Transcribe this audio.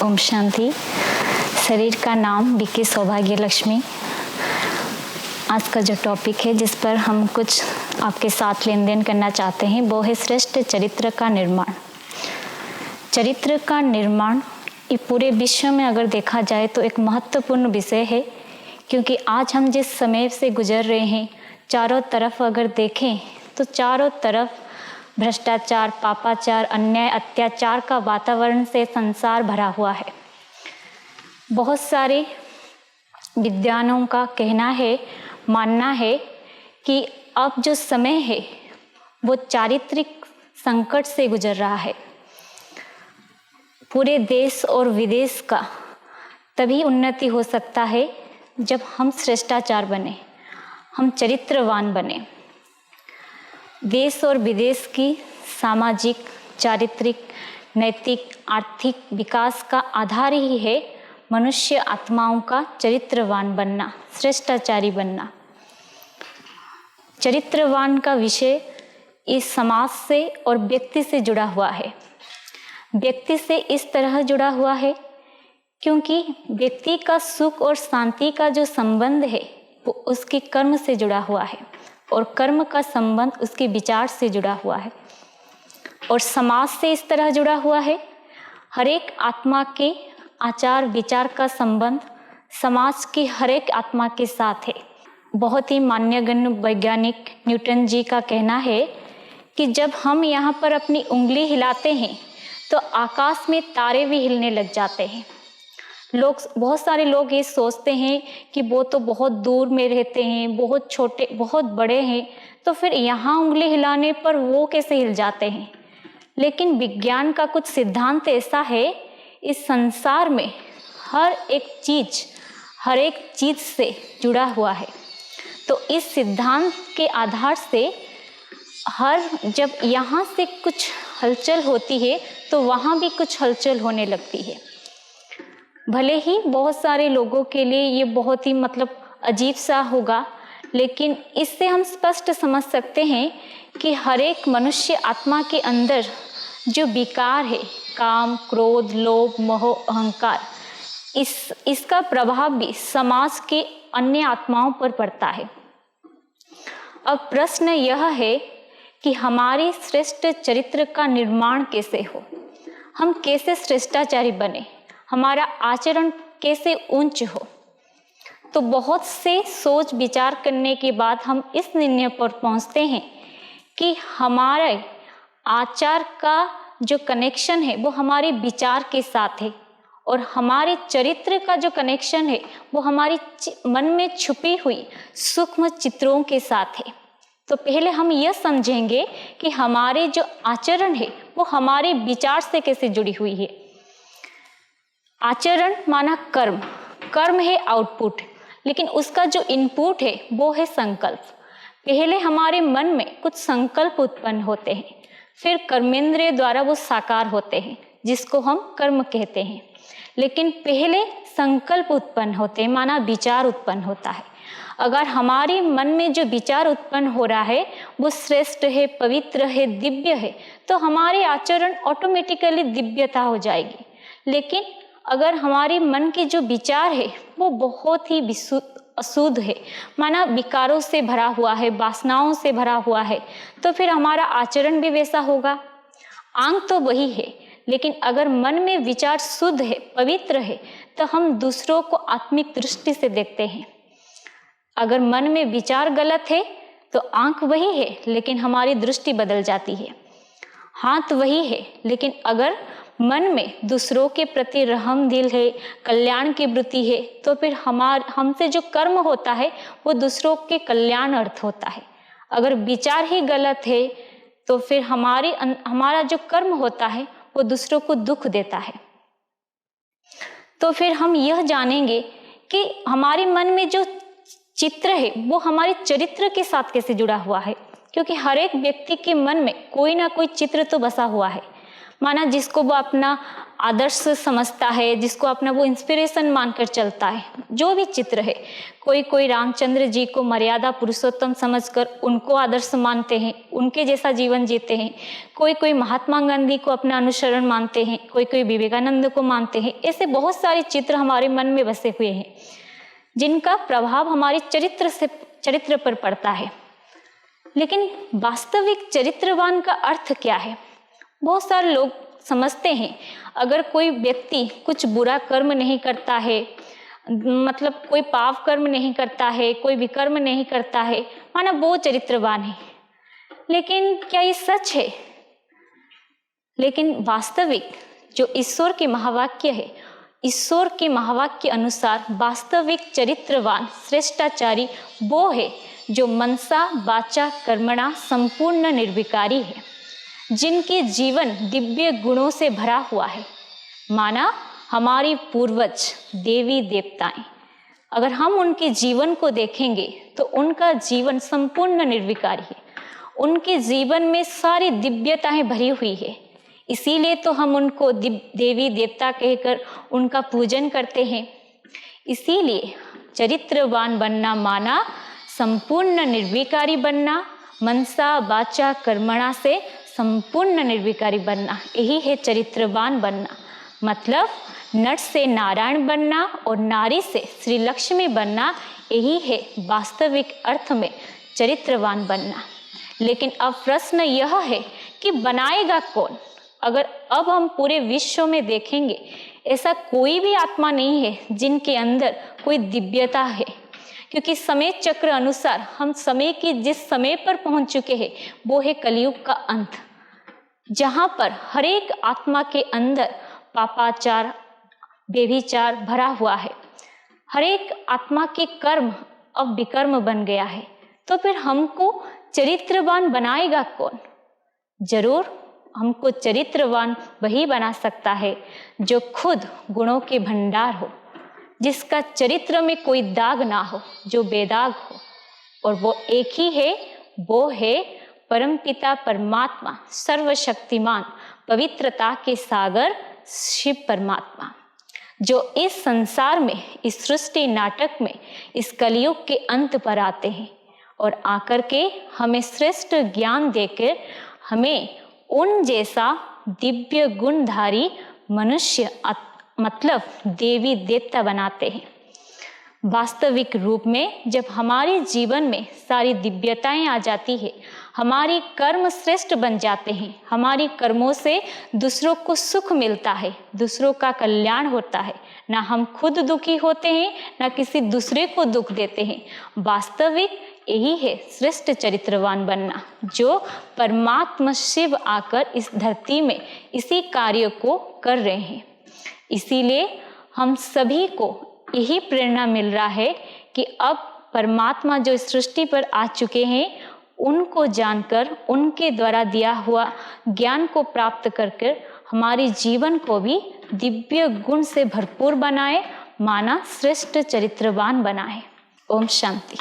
ओम शांति। शरीर का नाम बीके सौभाग्य लक्ष्मी। आज का जो टॉपिक है जिस पर हम कुछ आपके साथ लेन देन करना चाहते हैं वो है श्रेष्ठ चरित्र का निर्माण। चरित्र का निर्माण ये पूरे विश्व में अगर देखा जाए तो एक महत्वपूर्ण विषय है, क्योंकि आज हम जिस समय से गुजर रहे हैं चारों तरफ अगर देखें तो चारों तरफ भ्रष्टाचार, पापाचार, अन्याय, अत्याचार का वातावरण से संसार भरा हुआ है। बहुत सारे विद्वानों का कहना है, मानना है कि अब जो समय है वो चारित्रिक संकट से गुजर रहा है। पूरे देश और विदेश का तभी उन्नति हो सकता है जब हम श्रेष्ठाचार बने, हम चरित्रवान बने। देश और विदेश की सामाजिक, चारित्रिक, नैतिक, आर्थिक विकास का आधार ही है मनुष्य आत्माओं का चरित्रवान बनना, श्रेष्ठाचारी बनना। चरित्रवान का विषय इस समाज से और व्यक्ति से जुड़ा हुआ है। व्यक्ति से इस तरह जुड़ा हुआ है क्योंकि व्यक्ति का सुख और शांति का जो संबंध है वो उसके कर्म से जुड़ा हुआ है और कर्म का संबंध उसके विचार से जुड़ा हुआ है, और समाज से इस तरह जुड़ा हुआ है। हर एक आत्मा के आचार विचार का संबंध समाज की हर एक आत्मा के साथ है। बहुत ही मान्यगण्य वैज्ञानिक न्यूटन जी का कहना है कि जब हम यहाँ पर अपनी उंगली हिलाते हैं तो आकाश में तारे भी हिलने लग जाते हैं। बहुत सारे लोग ये सोचते हैं कि वो तो बहुत दूर में रहते हैं, बहुत छोटे, बहुत बड़े हैं, तो फिर यहाँ उंगली हिलाने पर वो कैसे हिल जाते हैं। लेकिन विज्ञान का कुछ सिद्धांत ऐसा है, इस संसार में हर एक चीज से जुड़ा हुआ है। तो इस सिद्धांत के आधार से जब यहाँ से कुछ हलचल होती है तो वहाँ भी कुछ हलचल होने लगती है। भले ही बहुत सारे लोगों के लिए ये बहुत ही अजीब सा होगा, लेकिन इससे हम स्पष्ट समझ सकते हैं कि हर एक मनुष्य आत्मा के अंदर जो विकार है, काम, क्रोध, लोभ, मोह, अहंकार, इसका प्रभाव भी समाज के अन्य आत्माओं पर पड़ता है। अब प्रश्न यह है कि हमारे श्रेष्ठ चरित्र का निर्माण कैसे हो, हम कैसे श्रेष्ठाचारी बने, हमारा आचरण कैसे उच्च हो। तो बहुत से सोच विचार करने के बाद हम इस निर्णय पर पहुंचते हैं कि हमारे आचार का जो कनेक्शन है वो हमारे विचार के साथ है, और हमारे चरित्र का जो कनेक्शन है वो हमारी मन में छुपी हुई सूक्ष्म चित्रों के साथ है। तो पहले हम यह समझेंगे कि हमारे जो आचरण है वो हमारे विचार से कैसे जुड़ी हुई है। आचरण माना कर्म, कर्म है आउटपुट, लेकिन उसका जो इनपुट है वो है संकल्प। पहले हमारे मन में कुछ संकल्प उत्पन्न होते हैं, फिर कर्मेंद्रिय द्वारा वो साकार होते हैं, जिसको हम कर्म कहते हैं। लेकिन पहले संकल्प उत्पन्न होते हैं, माना विचार उत्पन्न होता है। अगर हमारे मन में जो विचार उत्पन्न हो रहा है वो श्रेष्ठ है, पवित्र है, दिव्य है, तो हमारे आचरण ऑटोमेटिकली दिव्यता हो जाएगी। लेकिन अगर हमारे मन के जो विचार है वो बहुत ही अशुद्ध है, माना विकारों से भरा हुआ है, वासनाओं से भरा हुआ है, तो फिर हमारा आचरण भी वैसा होगा। आंख तो वही है, लेकिन अगर मन में विचार शुद्ध है, पवित्र है, तो हम दूसरों को आत्मिक दृष्टि से देखते हैं। अगर मन में विचार गलत है तो आंख वही है, लेकिन हमारी दृष्टि बदल जाती है। हाथ वही है, लेकिन अगर मन में दूसरों के प्रति रहम दिल है, कल्याण की वृत्ति है, तो फिर हमसे जो कर्म होता है वो दूसरों के कल्याण अर्थ होता है। अगर विचार ही गलत है तो फिर हमारा जो कर्म होता है वो दूसरों को दुख देता है। तो फिर हम यह जानेंगे कि हमारे मन में जो चित्र है वो हमारे चरित्र के साथ कैसे जुड़ा हुआ है, क्योंकि हर एक व्यक्ति के मन में कोई ना कोई चित्र तो बसा हुआ है। माना जिसको वो अपना आदर्श समझता है, जिसको अपना वो इंस्पिरेशन मानकर चलता है। जो भी चित्र है, कोई रामचंद्र जी को मर्यादा पुरुषोत्तम समझकर उनको आदर्श मानते हैं, उनके जैसा जीवन जीते हैं। कोई महात्मा गांधी को अपना अनुसरण मानते हैं, कोई विवेकानंद को मानते हैं। ऐसे बहुत सारे चित्र हमारे मन में बसे हुए हैं जिनका प्रभाव हमारे चरित्र पर पड़ता है। लेकिन वास्तविक चरित्रवान का अर्थ क्या है? बहुत सारे लोग समझते हैं अगर कोई व्यक्ति कुछ बुरा कर्म नहीं करता है, मतलब कोई पाप कर्म नहीं करता है, कोई विकर्म नहीं करता है, माना वो चरित्रवान है। लेकिन क्या ये सच है? लेकिन वास्तविक जो ईश्वर के महावाक्य है, ईश्वर के महावाक्य अनुसार वास्तविक चरित्रवान श्रेष्ठाचारी वो है जो मनसा वाचा कर्मणा संपूर्ण निर्विकारी है, जिनके जीवन दिव्य गुणों से भरा हुआ है। माना हमारे पूर्वज देवी देवताएं, अगर हम उनके जीवन को देखेंगे तो उनका जीवन संपूर्ण निर्विकारी है। उनके जीवन में सारी दिव्यताएं भरी हुई है। इसीलिए तो हम उनको देवी देवता कहकर उनका पूजन करते हैं। इसीलिए चरित्रवान बनना माना संपूर्ण निर्विकारी बनना, मनसा वाचा कर्मणा से संपूर्ण निर्विकारी बनना। यही है चरित्रवान बनना। मतलब नर से नारायण बनना और नारी से श्री लक्ष्मी बनना, यही है वास्तविक अर्थ में चरित्रवान बनना। लेकिन अब प्रश्न यह है कि बनाएगा कौन? अगर अब हम पूरे विश्व में देखेंगे, ऐसा कोई भी आत्मा नहीं है जिनके अंदर कोई दिव्यता है, क्योंकि समय चक्र अनुसार हम समय की जिस समय पर पहुंच चुके हैं वो है कलयुग का अंत, जहां पर हर एक आत्मा के अंदर पापाचार व्यभिचार भरा हुआ है। हर एक आत्मा के कर्म अब विकर्म बन गया है। तो फिर हमको चरित्रवान बनाएगा कौन? जरूर हमको चरित्रवान वही बना सकता है जो खुद गुणों के भंडार हो, जिसका चरित्र में कोई दाग ना हो, जो बेदाग हो। और वो एक ही है, वो है परमपिता परमात्मा, सर्वशक्तिमान, पवित्रता के सागर शिव परमात्मा, जो इस संसार में, इस सृष्टि नाटक में, इस कलयुग के अंत पर आते हैं और आकर के हमें श्रेष्ठ ज्ञान देकर हमें उन जैसा दिव्य गुणधारी मनुष्य मतलब देवी देवता बनाते हैं। वास्तविक रूप में जब हमारे जीवन में सारी दिव्यताएं आ जाती है, हमारी कर्म श्रेष्ठ बन जाते हैं, हमारी कर्मों से दूसरों को सुख मिलता है, दूसरों का कल्याण होता है, ना हम खुद दुखी होते हैं, ना किसी दूसरे को दुख देते हैं। वास्तविक यही है श्रेष्ठ चरित्रवान बनना, जो परमात्मा शिव आकर इस धरती में इसी कार्य को कर रहे हैं। इसीलिए हम सभी को यही प्रेरणा मिल रहा है कि अब परमात्मा जो सृष्टि पर आ चुके हैं, उनको जानकर, उनके द्वारा दिया हुआ ज्ञान को प्राप्त करके हमारे जीवन को भी दिव्य गुण से भरपूर बनाए, माना श्रेष्ठ चरित्रवान बनाए। ओम शांति।